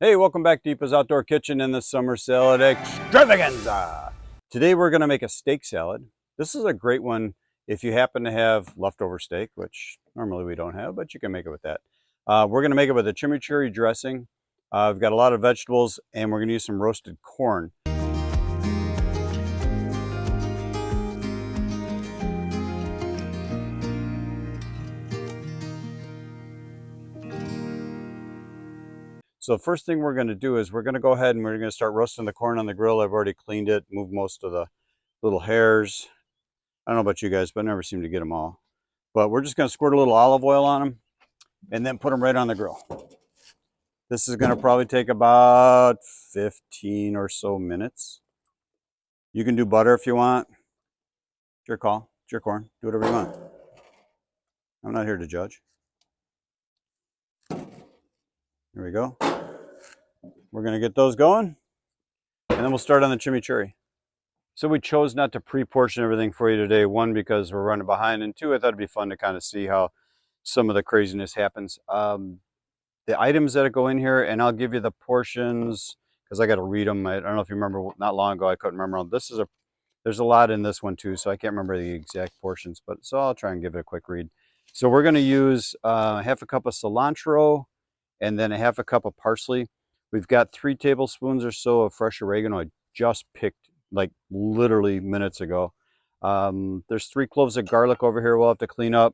Hey, welcome back to Eepa's Outdoor Kitchen and the Summer Salad Extravaganza. Today we're going to make a steak salad. This is a great one if you happen to have leftover steak, which normally we don't have, but you can make it with that. We're going to make it with a chimichurri dressing. We've got a lot of vegetables and we're going to use some roasted corn. So the first thing we're going to do is we're going to go ahead and we're going to start roasting the corn on the grill. I've already cleaned it, moved most of the little hairs. I don't know about you guys, but I never seem to get them all. But we're just going to squirt a little olive oil on them and then put them right on the grill. This is going to probably take about 15 or so minutes. You can do butter if you want. It's your call. It's your corn. Do whatever you want. I'm not here to judge. Here we go. We're going to get those going, and then we'll start on the chimichurri. So we chose not to pre-portion everything for you today. One, because we're running behind, and two, I thought it'd be fun to kind of see how some of the craziness happens. The items that go in here, and I'll give you the portions because I got to read them. I don't know if you remember, not long ago I couldn't remember. There's a lot in this one too, so I can't remember the exact portions, but so I'll try and give it a quick read. So we're going to use half a cup of cilantro and then a half a cup of parsley. We've got 3 tablespoons or so of fresh oregano I just picked like literally minutes ago. There's 3 cloves of garlic over here we'll have to clean up.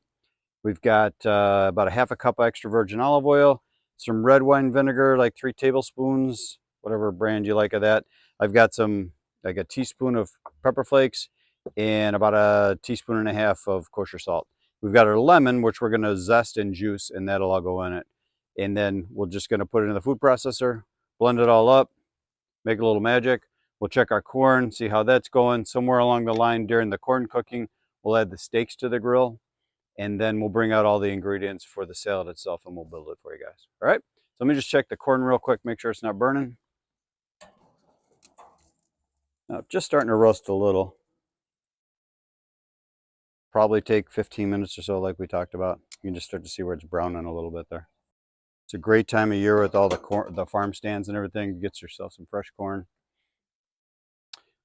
We've got about a half a cup of extra virgin olive oil, some red wine vinegar, like 3 tablespoons, whatever brand you like of that. I've got like a teaspoon of pepper flakes and about a teaspoon and a half of kosher salt. We've got our lemon, which we're going to zest and juice, and that'll all go in it. And then we're just going to put it in the food processor, blend it all up, make a little magic. We'll check our corn, see how that's going. Somewhere along the line during the corn cooking, we'll add the steaks to the grill, and then we'll bring out all the ingredients for the salad itself and we'll build it for you guys. All right, so let me just check the corn real quick, make sure it's not burning. Now, just starting to roast a little. Probably take 15 minutes or so like we talked about. You can just start to see where it's browning a little bit there. It's a great time of year with all the corn, the farm stands and everything. Get yourself some fresh corn.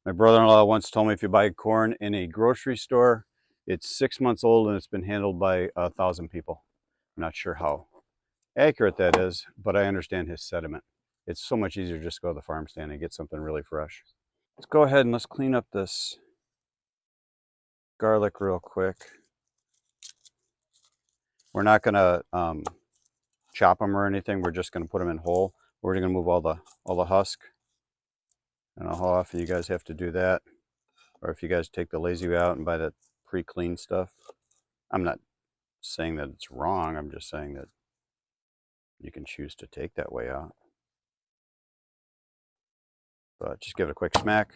My brother-in-law once told me if you buy corn in a grocery store, it's 6 months old and it's been handled by 1,000 people. I'm not sure how accurate that is, but I understand his sentiment. It's so much easier to just go to the farm stand and get something really fresh. Let's go ahead and let's clean up this garlic real quick. We're not going to chop them or anything. We're just going to put them in whole. We're going to move all the husk. I don't know how often you guys have to do that, or if you guys take the lazy way out and buy that pre-cleaned stuff. I'm not saying that it's wrong. I'm just saying that you can choose to take that way out. But just give it a quick smack.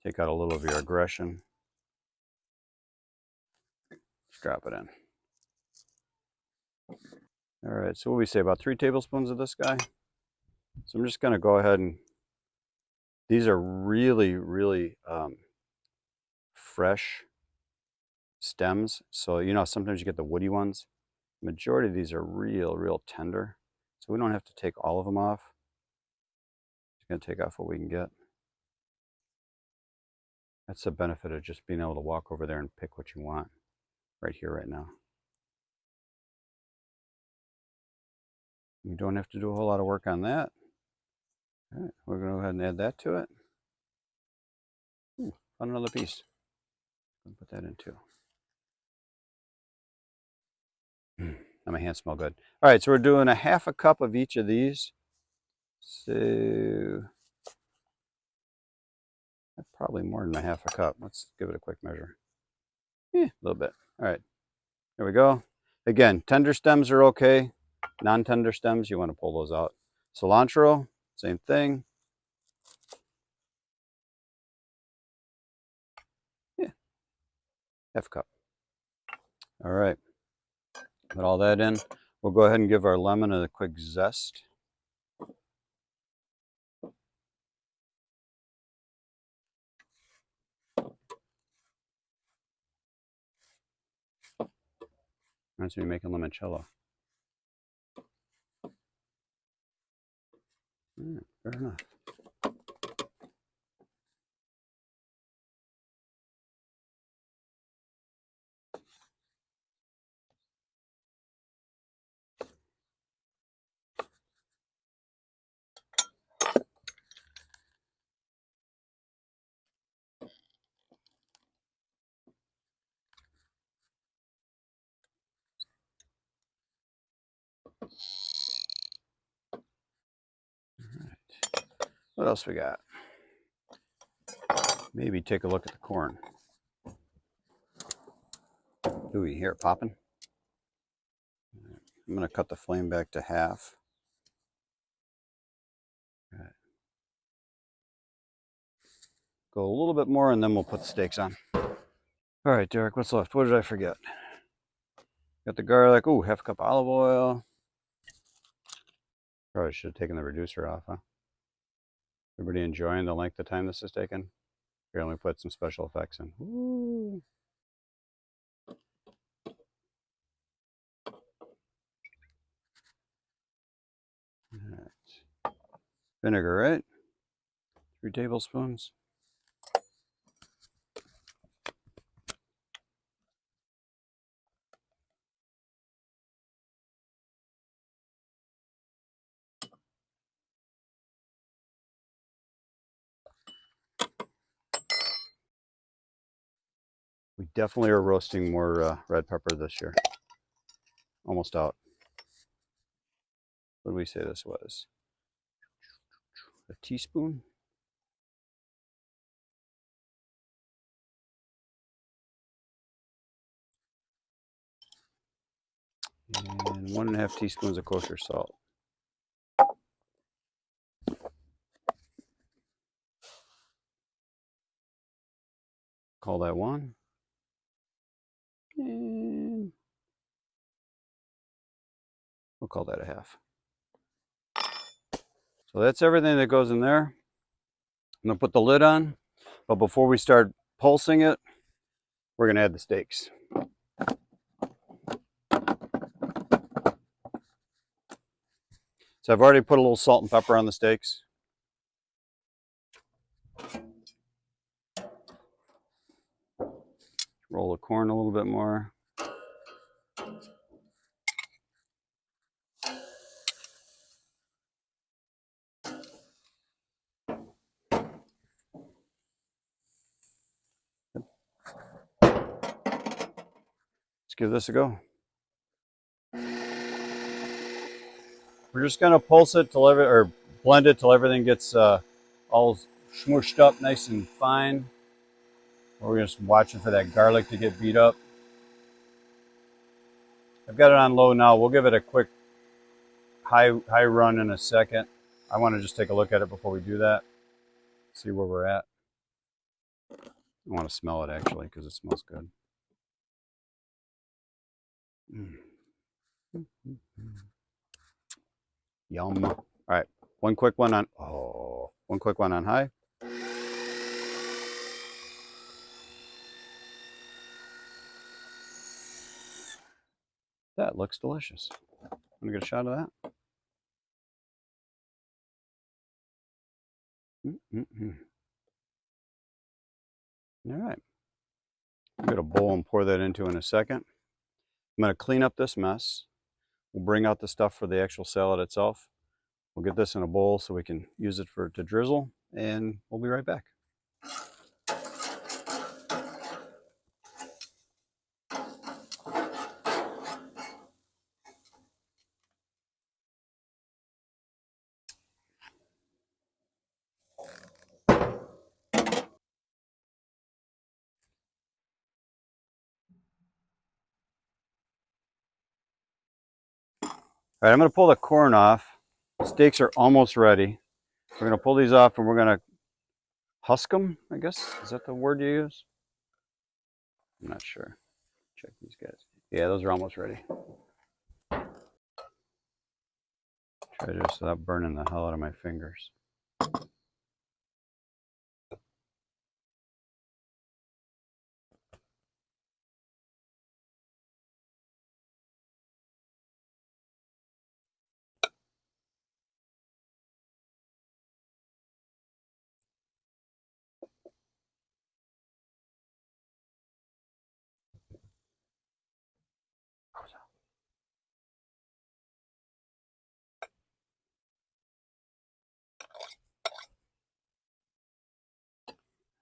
Take out a little of your aggression. Just drop it in. All right, so what do we say, about 3 tablespoons of this guy? So I'm just going to go ahead and, these are really, really fresh stems. So, you know, sometimes you get the woody ones. The majority of these are real tender. So we don't have to take all of them off. Just going to take off what we can get. That's the benefit of just being able to walk over there and pick what you want right here, right now. You don't have to do a whole lot of work on that. All right, we're going to go ahead and add that to it. Ooh, found another piece. I'll put that in too. Now my hands smell good. All right, so we're doing a half a cup of each of these. So probably more than a half a cup. Let's give it a quick measure. Yeah, a little bit. All right, there we go. Again, tender stems are okay. Non-tender stems, you want to pull those out. Cilantro, same thing. Yeah, half a cup. All right, put all that in. We'll go ahead and give our lemon a quick zest. Reminds me of making limoncello. Fair enough. What else we got? Maybe take a look at the corn. Do we hear it popping? I'm going to cut the flame back to half. Right. Go a little bit more and then we'll put the steaks on. All right, Derek, what's left? What did I forget? Got the garlic. Ooh, half a cup olive oil. Probably should have taken the reducer off, huh? Everybody enjoying the length of time this is taking? Here, let me put some special effects in. Ooh. All right. Vinegar, right? 3 tablespoons. We definitely are roasting more red pepper this year. Almost out. What did we say this was? A teaspoon? And 1.5 teaspoons of kosher salt. Call that 1. And we'll call that a 1/2. So that's everything that goes in there. I'm going to put the lid on, but before we start pulsing it, we're going to add the steaks. So I've already put a little salt and pepper on the steaks. Roll the corn a little bit more. Let's give this a go. We're just going to pulse it till or blend it till everything gets all smooshed up nice and fine. We're just watching for that garlic to get beat up. I've got it on low now. We'll give it a quick high run in a second. I want to just take a look at it before we do that. See where we're at. I want to smell it actually because it smells good. Yum. All right, one quick one on high. That looks delicious. I'm gonna get a shot of that. All right. I'll get a bowl and pour that into in a second. I'm gonna clean up this mess. We'll bring out the stuff for the actual salad itself. We'll get this in a bowl so we can use it to drizzle, and we'll be right back. All right, I'm gonna pull the corn off. Steaks are almost ready. We're gonna pull these off and we're gonna husk them, I guess. Is that the word you use? I'm not sure. Check these guys. Yeah, those are almost ready. Try to stop burning the hell out of my fingers.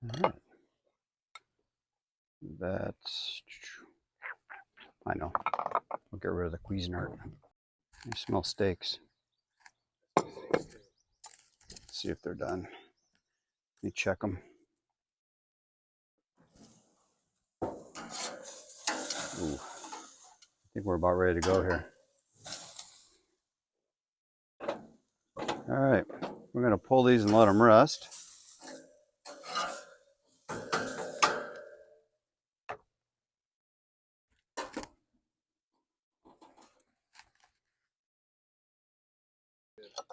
All right. That's, I know. We'll get rid of the Cuisinart. I smell steaks. Let's see if they're done. Let me check them. Ooh, I think we're about ready to go here. All right, we're gonna pull these and let them rest.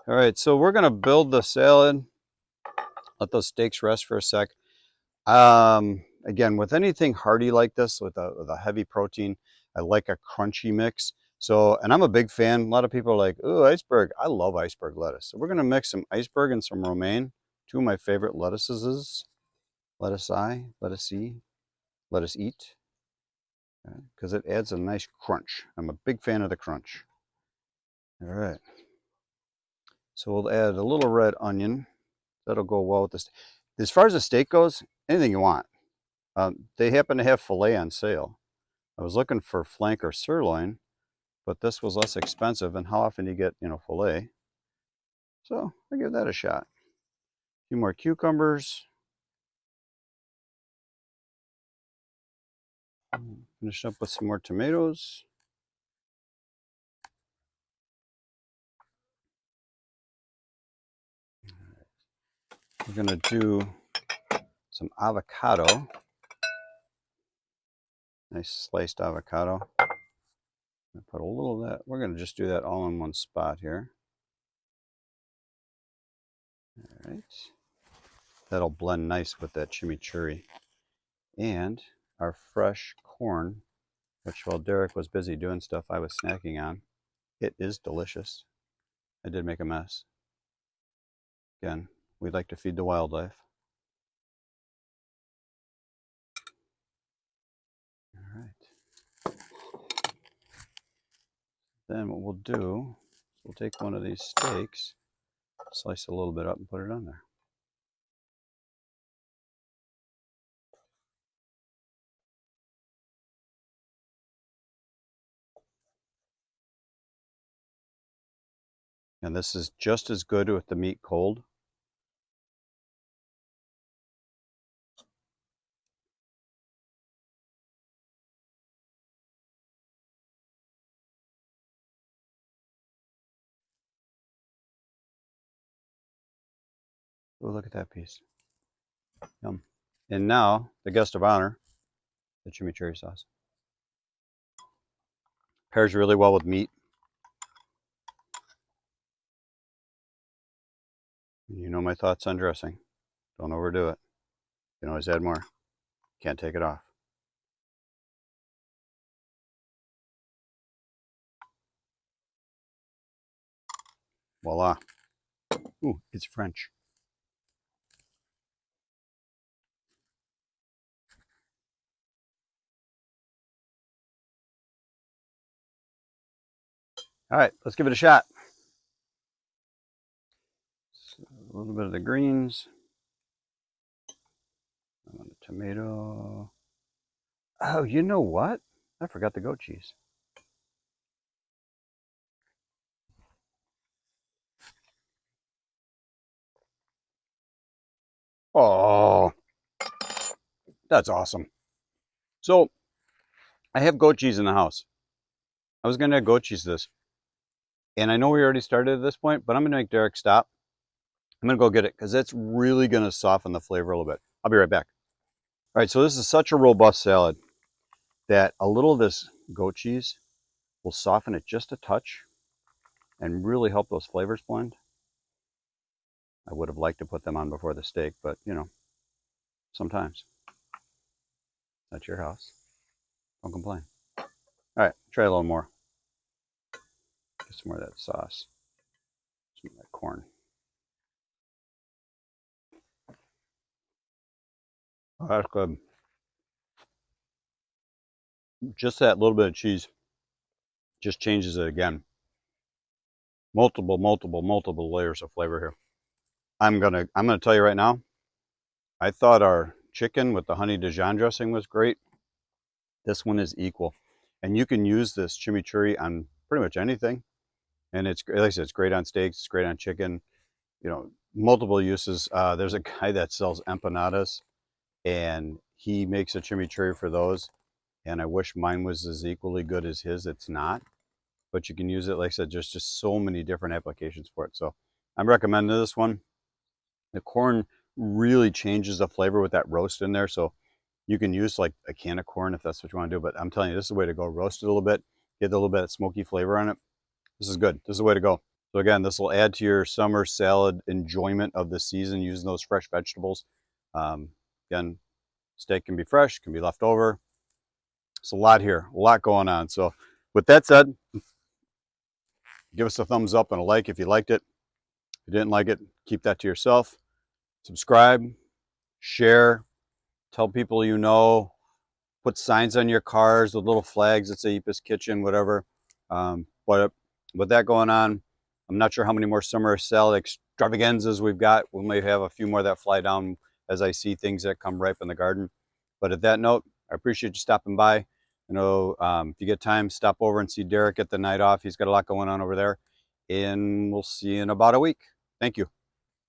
All right, so we're gonna build the salad. Let those steaks rest for a sec. Again, with anything hearty like this, with a heavy protein, I like a crunchy mix. So, and I'm a big fan. A lot of people are like, "Ooh, iceberg." I love iceberg lettuce. So we're gonna mix some iceberg and some romaine. Two of my favorite lettuces. Lettuce lettuce eat, because it adds a nice crunch. I'm a big fan of the crunch. All right. So we'll add a little red onion. That'll go well with this. As far as the steak goes, anything you want. They happen to have filet on sale. I was looking for flank or sirloin, but this was less expensive. And how often do you get, filet? So I give that a shot. A few more cucumbers. Finish up with some more tomatoes. We're gonna do some avocado. Nice sliced avocado. Put a little of that. We're gonna just do that all in one spot here. All right. That'll blend nice with that chimichurri. And our fresh corn, which while Derek was busy doing stuff, I was snacking on. It is delicious. I did make a mess. Again, we'd like to feed the wildlife. All right. Then what we'll do is we'll take one of these steaks, slice a little bit up and put it on there. And this is just as good with the meat cold. Oh, look at that piece. Yum. And now, the guest of honor, the chimichurri sauce. Pairs really well with meat. You know my thoughts on dressing. Don't overdo it. You can always add more. Can't take it off. Voila. Ooh, it's French. All right, let's give it a shot. So a little bit of the greens. I want a tomato. Oh, you know what? I forgot the goat cheese. Oh, that's awesome. So I have goat cheese in the house. I was going to add goat cheese to this. And I know we already started at this point, but I'm going to make Derek stop. I'm going to go get it because it's really going to soften the flavor a little bit. I'll be right back. All right, so this is such a robust salad that a little of this goat cheese will soften it just a touch and really help those flavors blend. I would have liked to put them on before the steak, but sometimes. That's your house. Don't complain. All right, try a little more. Get some more of that sauce. Some of that corn. Oh, that's good. Just that little bit of cheese just changes it again. Multiple layers of flavor here. I'm gonna tell you right now, I thought our chicken with the honey Dijon dressing was great. This one is equal. And you can use this chimichurri on pretty much anything. And it's, like I said, it's great on steaks, it's great on chicken, you know, multiple uses. There's a guy that sells empanadas, and he makes a chimichurri for those. And I wish mine was as equally good as his. It's not. But you can use it, like I said, just so many different applications for it. So I'm recommending this one. The corn really changes the flavor with that roast in there. So you can use like a can of corn if that's what you want to do. But I'm telling you, this is the way to go. Roast it a little bit, get a little bit of smoky flavor on it. This is good. This is the way to go. So again, this will add to your summer salad enjoyment of the season using those fresh vegetables. Again, steak can be fresh, can be left over. It's a lot here, a lot going on. So with that said, give us a thumbs up and a like if you liked it. If you didn't like it, keep that to yourself. Subscribe, share, tell people you know, put signs on your cars with little flags that say Eepa's Kitchen, whatever. But with that going on, I'm not sure how many more summer salad extravaganzas we've got. We may have a few more that fly down as I see things that come ripe in the garden. But at that note, I appreciate you stopping by. You know, if you get time, stop over and see Derek at the night off. He's got a lot going on over there. And we'll see you in about a week. Thank you.